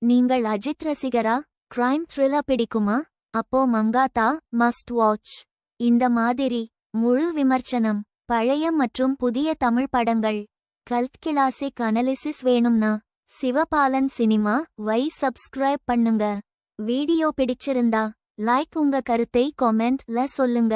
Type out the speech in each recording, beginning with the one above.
நீங்கள் Ajith ரசிகரா? Crime thriller பிடிக்குமா? அப்போ மங்காத்தா மஸ்ட் வாட்ச். இந்த மாதிரி முழு விமர்சனம், பழைய மற்றும் புதிய தமிழ் படங்கள், கல்ட் கிளாசிக் அனாலிசிஸ் வேணும்னா சிவபாலன் சினிமா வை சப்ஸ்கிரைப் பண்ணுங்க. வீடியோ பிடிச்சிருந்தா லைக், உங்க கருத்தை காமெண்ட்ல சொல்லுங்க.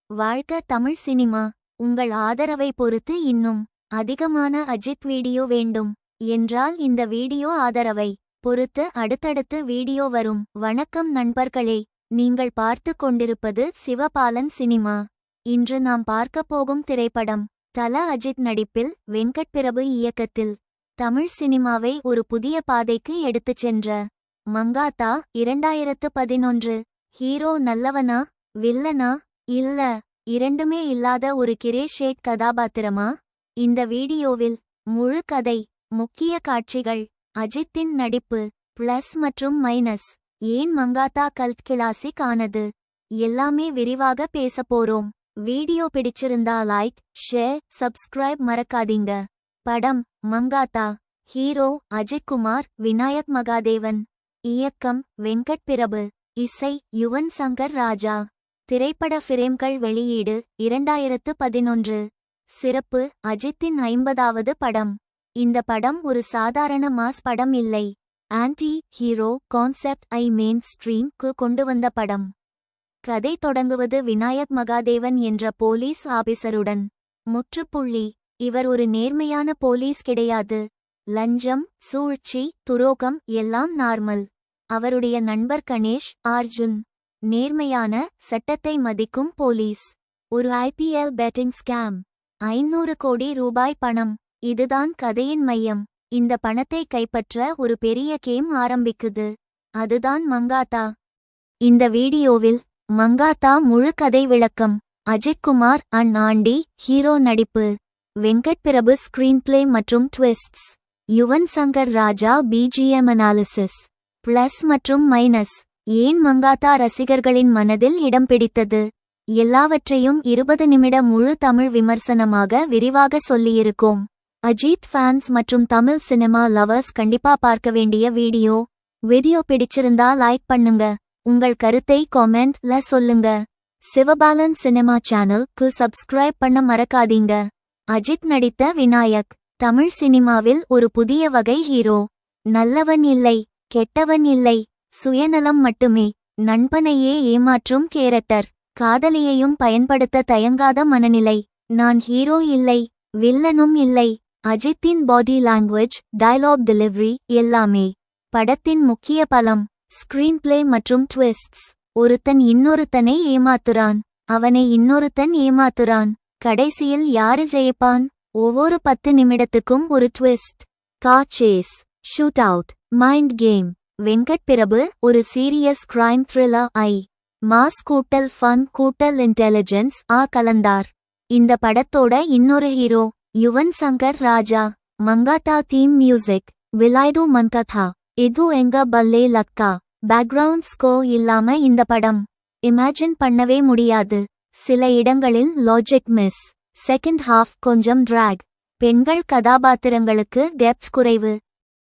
வாழ்க தமிழ் சினிமா. உங்கள் ஆதரவை பொறுத்து இன்னும் அதிகமான அஜித் வீடியோ வேண்டும் என்றால் இந்த வீடியோ ஆதரவை பொறுத்து அடுத்தடுத்து வீடியோ வரும். வணக்கம் நண்பர்களே, நீங்கள் பார்த்து கொண்டிருப்பது சிவபாலன் சினிமா. இன்று நாம் பார்க்க போகும் திரைப்படம் தல அஜித் நடிப்பில், வெங்கட் பிரபு இயக்கத்தில் தமிழ் சினிமாவை ஒரு புதிய பாதைக்கு எடுத்துச் சென்ற மங்காத்தா 2011. ஹீரோ நல்லவனா வில்லனா இல்ல இரண்டுமே இல்லாத ஒரு கிரே ஷேட் கதாபாத்திரமா? இந்த வீடியோவில் முழு கதை, முக்கிய காட்சிகள், அஜித்தின் நடிப்பு, பிளஸ் மற்றும் மைனஸ், ஏன் மங்காத்தா கல்ட் கிளாசிக் ஆனது, எல்லாமே விரிவாக பேசப்போறோம். வீடியோ பிடிச்சிருந்தா லைக், ஷேர், சப்ஸ்கிரைப் மறக்காதீங்க. படம் மங்காத்தா. ஹீரோ அஜித்குமார், விநாயக் மகாதேவன். இயக்கம் வெங்கட் பிரபு. இசை யுவன் சங்கர் ராஜா. திரைப்பட ஃபிரேம்கள் வெளியீடு 2011. சிறப்பு, அஜித்தின் 50வது படம். இந்த படம் ஒரு சாதாரண மாஸ் படம் இல்லை. ஆன்டி ஹீரோ கான்செப்ட் மெயின் ஸ்ட்ரீம்க்கு கொண்டு வந்த படம். கதை தொடங்குவது விநாயக் மகாதேவன் என்ற போலீஸ் ஆபிசருடன். முற்றுப்புள்ளி. இவர் ஒரு நேர்மையான போலீஸ் கிடையாது. லஞ்சம், சூழ்ச்சி, துரோகம் எல்லாம் நார்மல். அவருடைய நண்பர் கணேஷ், அர்ஜுன் நேர்மையான, சட்டத்தை மதிக்கும் போலீஸ். ஒரு IPL பெட்டிங் ஸ்கேம், 500 கோடி ரூபாய் பணம். இதுதான் கதையின் மையம். இந்த பணத்தை கைப்பற்ற ஒரு பெரிய கேம் ஆரம்பிக்குது. அதுதான் மங்காத்தா. இந்த வீடியோவில் மங்காத்தா முழு கதை விளக்கம். அஜித்குமார் அண்ட் ஆண்டி ஹீரோ நடிப்பு. வெங்கட் பிரபு ஸ்கிரீன் பிளே மற்றும் ட்விஸ்ட்ஸ். யுவன் சங்கர் ராஜா BGM அனாலிசிஸ். பிளஸ் மற்றும் மைனஸ், ஏன் மங்காத்தா ரசிகர்களின் மனதில் இடம் பிடித்தது, எல்லாவற்றையும் 20 நிமிட முழு தமிழ் விமர்சனமாக விரிவாக சொல்லியிருக்கோம். அஜித் ஃபேன்ஸ் மற்றும் தமிழ் சினிமா லவர்ஸ் கண்டிப்பா பார்க்க வேண்டிய வீடியோ. வீடியோ பிடிச்சிருந்தா லைக் பண்ணுங்க. உங்கள் கருத்தை காமெண்ட்ல சொல்லுங்க. சிவபாலன் சினிமா சேனலுக்கு சப்ஸ்கிரைப் பண்ண மறக்காதீங்க. அஜித் நடித்த விநாயக். தமிழ் சினிமாவில் ஒரு புதிய வகை ஹீரோ. நல்லவன் இல்லை, கெட்டவன் இல்லை, சுயநலம் மட்டுமே. நண்பனையே ஏமாற்றும் கேரக்டர். காதலியையும் பயன்படுத்த தயங்காத மனநிலை. நான் ஹீரோ இல்லை, வில்லனும் இல்லை. அஜித்தின் பாடி லாங்குவேஜ், டயலாக் டெலிவரி எல்லாமே படத்தின் முக்கிய பலம். ஸ்கிரீன் பிளே மற்றும் ட்விஸ்ட்ஸ். ஒருத்தன் இன்னொருத்தனை ஏமாத்துறான், அவனை இன்னொருத்தன் ஏமாத்துறான். கடைசியில் யாரு ஜெயிப்பான்? ஒவ்வொரு 10 நிமிடத்துக்கும் ஒரு twist. Car chase, shoot out, mind game. Venkat Prabhu ஒரு சீரியஸ் கிரைம் த்ரில்லர் மாஸ் கூட்டல் ஃபன் கூட்டல் இன்டெலிஜென்ஸ் கலந்தார். இந்த படத்தோட இன்னொரு hero Yuvan Shankar Raja. Mankatha theme music விலாய்டு மன்கதா. இது எங்க பல்லே லக்தா. பேக்ரவுண்ட் ஸ்கோர் இல்லாம இந்த படம் இமேஜின் பண்ணவே முடியாது. சில இடங்களில் லாஜிக் மிஸ். செகண்ட் ஹாஃப் கொஞ்சம் டிராக். பெண்கள் கதாபாத்திரங்களுக்கு டெப்த் குறைவு.